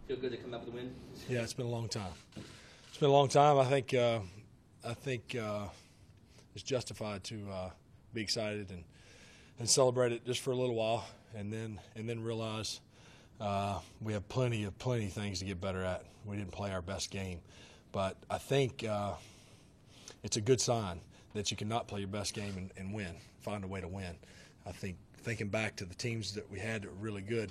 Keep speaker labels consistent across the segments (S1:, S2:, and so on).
S1: Feel good to come up with a win?
S2: Yeah, it's been a long time. It's been a long time. I think it's justified to be excited and celebrate it just for a little while, and then realize we have plenty of things to get better at. We didn't play our best game, but I think it's a good sign that you cannot play your best game and win, find a way to win. I think thinking back to the teams that we had that were really good,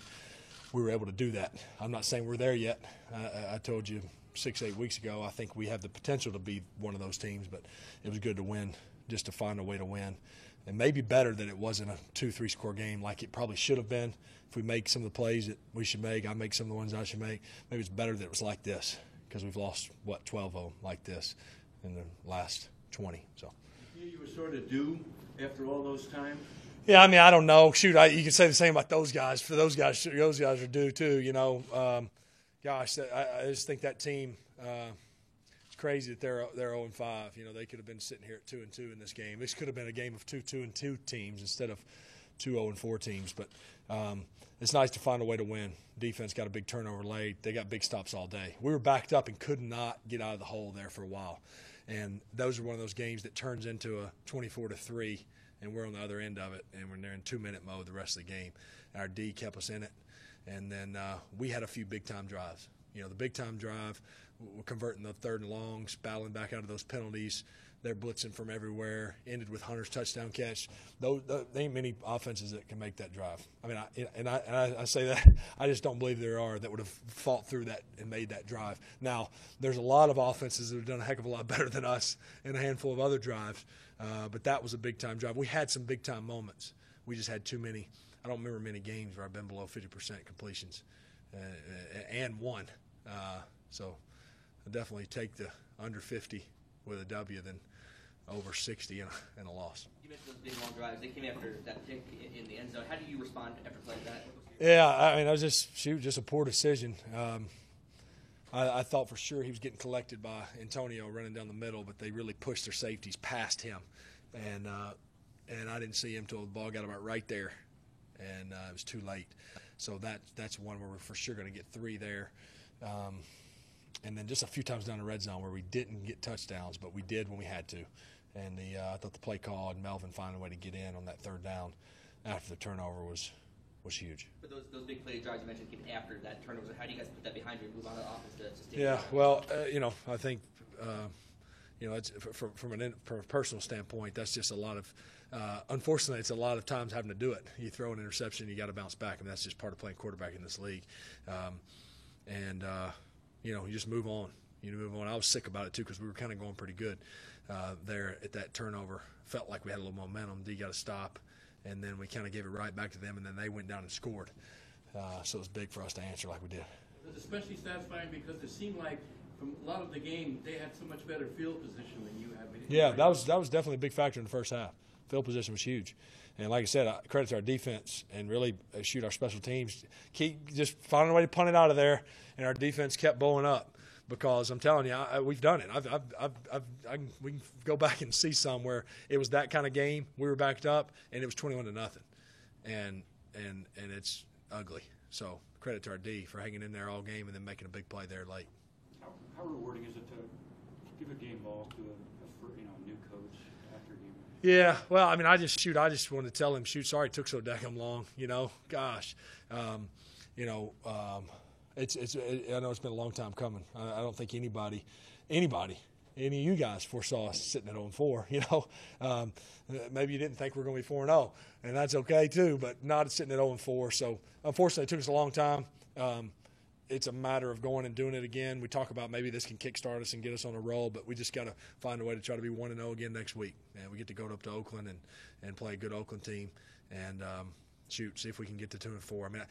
S2: we were able to do that. I'm not saying we're there yet. I told you 6-8 weeks ago, I think we have the potential to be one of those teams, but it was good to win, just to find a way to win. And maybe better that it wasn't a 2-3 score game like it probably should have been. If we make some of the plays that we should make, I make some of the ones I should make, maybe it's better that it was like this, because we've lost, 12 of them like this in the last 20. So
S3: You were sort of due after all those times?
S2: Yeah, I mean, I don't know. Shoot, you can say the same about those guys. For those guys are due too. You know, gosh, I just think that team. It's crazy that they're 0-5. You know, they could have been sitting here at 2-2 in this game. This could have been a game of 2-2 teams instead of 2 0-4 teams. But it's nice to find a way to win. Defense got a big turnover late. They got big stops all day. We were backed up and could not get out of the hole there for a while. And those are one of those games that turns into a 24-3. And we're on the other end of it, and we're in 2-minute mode the rest of the game. Our D kept us in it, and then we had a few big-time drives. You know, the big-time drive, we're converting the 3rd and longs, battling back out of those penalties. They're blitzing from everywhere, ended with Hunter's touchdown catch. There ain't many offenses that can make that drive. I mean, I say that. I just don't believe there are that would have fought through that and made that drive. Now, there's a lot of offenses that have done a heck of a lot better than us in a handful of other drives. But that was a big-time drive. We had some big-time moments. We just had too many. I don't remember many games where I've been below 50% completions and won. So I definitely take the under 50 with a W than over 60 and a loss.
S1: You mentioned those big long drives. They came after that pick in the end zone. How do you respond after playing that?
S2: Yeah, I mean, I was just a poor decision. I thought for sure he was getting collected by Antonio running down the middle, but they really pushed their safeties past him, and I didn't see him till the ball got about right there, and it was too late. So that's one where we're for sure going to get 3 there, and then just a few times down the red zone where we didn't get touchdowns, but we did when we had to. And I thought the play call and Melvin finding a way to get in on that 3rd down after the turnover was huge.
S1: But those big play drives you mentioned came after that turnover. How do you guys put that behind you and move on to offense to stay?
S2: Yeah, well, you know, I think, you know, it's from a personal standpoint, that's just a lot of unfortunately, it's a lot of times having to do it. You throw an interception, you got to bounce back, and that's just part of playing quarterback in this league. You know, you just move on. You move on. I was sick about it, too, because we were kind of going pretty good there at that turnover. Felt like we had a little momentum. D got to stop. And then we kind of gave it right back to them, and then they went down and scored. So it was big for us to answer like we did.
S3: It was especially satisfying because it seemed like from a lot of the game they had so much better field position than you had.
S2: Yeah, that was definitely a big factor in the first half. Field position was huge. And like I said, credit to our defense and really shoot our special teams. Keep just finding a way to punt it out of there, and our defense kept blowing up. Because I'm telling you, we've done it. We can go back and see some where it was that kind of game. We were backed up, and it was 21-0, and it's ugly. So credit to our D for hanging in there all game and then making a big play there late.
S4: How rewarding is it to give a game ball to a new coach after a game?
S2: Yeah, well, I mean, I just wanted to tell him, sorry it took so damn long. You know, gosh, I know it's been a long time coming. I don't think anybody, any of you guys foresaw us sitting at 0-4. You know, maybe you didn't think we were going to be 4-0, and that's okay too. But not sitting at 0-4. So unfortunately, it took us a long time. It's a matter of going and doing it again. We talk about maybe this can kickstart us and get us on a roll, but we just got to find a way to try to be 1-0 again next week. And we get to go up to Oakland and play a good Oakland team and. See if we can get to 2-4. I mean,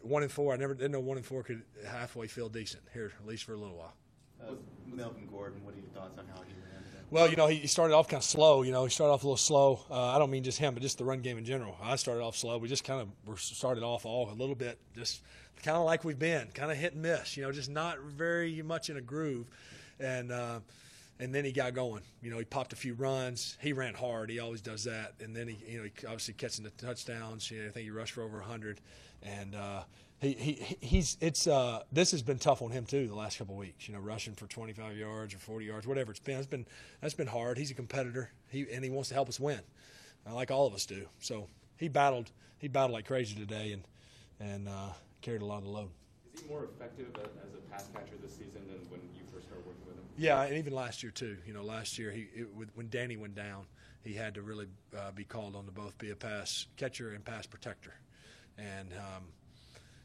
S2: 1-4. I never didn't know 1-4 could halfway feel decent here, at least for a little while.
S5: Melvin Gordon, what are your thoughts on how he ran today?
S2: Well, you know, he started off kind of slow. You know, he started off a little slow. I don't mean just him, but just the run game in general. I started off slow. We just kind of started off all a little bit, just kind of like we've been, kind of hit and miss. You know, just not very much in a groove, and then he got going. You know, he popped a few runs. He ran hard. He always does that. And then he obviously catching the touchdowns. You know, I think he rushed for over 100. And This has been tough on him too the last couple of weeks. Rushing for 25 yards or 40 yards, whatever it's been. That's been hard. He's a competitor. He wants to help us win, like all of us do. So he battled like crazy today and carried a lot of the load.
S6: Is he more effective as a pass catcher this season than when you first started working with him?
S2: Yeah, and even last year too. Last year when Danny went down, he had to really be called on to both be a pass catcher and pass protector, and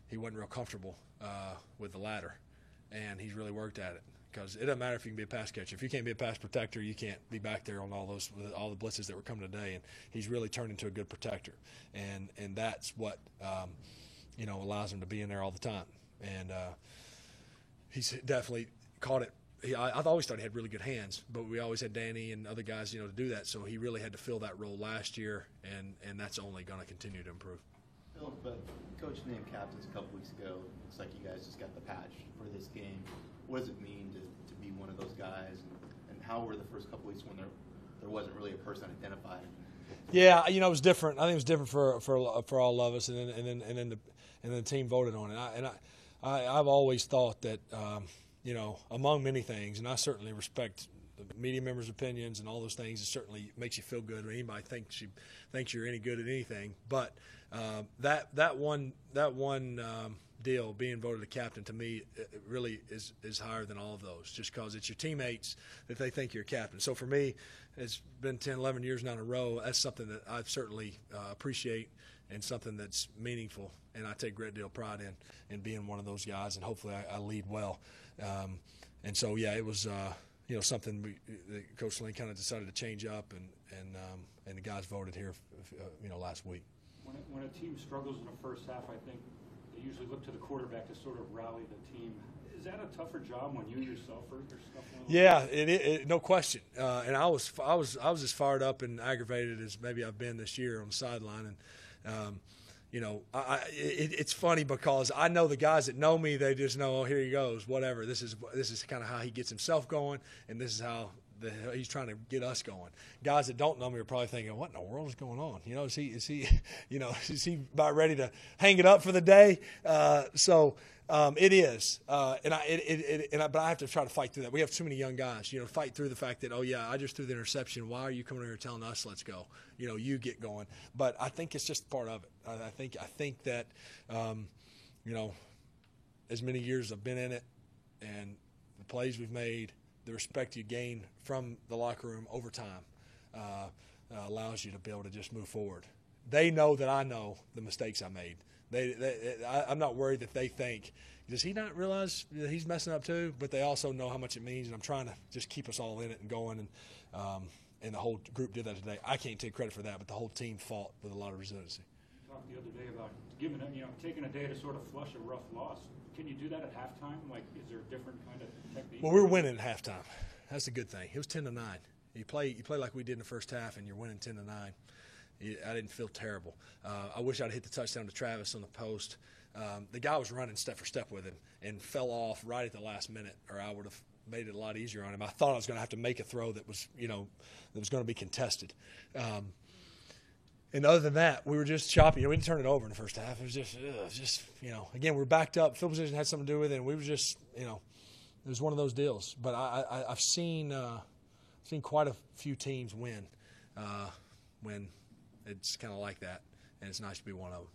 S2: he wasn't real comfortable with the latter, and he's really worked at it. Because it doesn't matter if you can be a pass catcher. If you can't be a pass protector, you can't be back there on all the blitzes that were coming today. And he's really turned into a good protector, and that's what allows him to be in there all the time. And he's definitely caught it. I've always thought he had really good hands, but we always had Danny and other guys, to do that. So he really had to fill that role last year, and that's only going to continue to improve.
S5: Bill, but Coach named captains a couple weeks ago. Looks like you guys just got the patch for this game. What does it mean to be one of those guys, and how were the first couple weeks when there wasn't really a person identified?
S2: Yeah, it was different. I think it was different for all of us, and then the team voted on it. I've always thought that among many things, and I certainly respect the media members' opinions and all those things. It certainly makes you feel good when anybody thinks you're any good at anything. But that one deal, being voted a captain, to me, it really is higher than all of those, just because it's your teammates that they think you're a captain. So for me, it's been 10, 11 years now in a row. That's something that I certainly appreciate, and something that's meaningful, and I take a great deal of pride in being one of those guys, and hopefully I lead well. And so, yeah, it was something that Coach Lane kind of decided to change up, and the guys voted here last week.
S4: When a team struggles in the first half, I think they usually look to the quarterback to sort of rally the team. Is that a tougher job when you yourself are scuffling?
S2: Yeah, it no question. And I was as fired up and aggravated as maybe I've been this year on the sideline. And it's funny because I know the guys that know me, they just know, oh, here he goes, whatever. This is kind of how he gets himself going, and this is how he's trying to get us going. Guys that don't know me are probably thinking, what in the world is going on? Is he about ready to hang it up for the day? It is, but I have to try to fight through that. We have too many young guys, fight through the fact that, oh yeah, I just threw the interception. Why are you coming over here telling us let's go? You get going. But I think it's just part of it. I think that, as many years I've been in it, and the plays we've made, the respect you gain from the locker room over time allows you to be able to just move forward. They know that I know the mistakes I made. I'm not worried that they think, does he not realize that he's messing up too? But they also know how much it means, and I'm trying to just keep us all in it and going. And the whole group did that today. I can't take credit for that, but the whole team fought with a lot of resiliency.
S4: You talked the other day about taking a day to sort of flush a rough loss. Can you do that at halftime? Like, is there a different kind of technique?
S2: Well, we were winning at halftime. That's the good thing. It was 10-9. You play like we did in the first half, and you're winning 10-9. I didn't feel terrible. I wish I'd hit the touchdown to Travis on the post. The guy was running step for step with him and fell off right at the last minute, or I would have made it a lot easier on him. I thought I was going to have to make a throw that was, that was going to be contested. And other than that, we were just choppy. We didn't turn it over in the first half. It was just again, we were backed up. Field position had something to do with it, and we were just, it was one of those deals. But I've seen quite a few teams win when it's kind of like that, and it's nice to be one of them.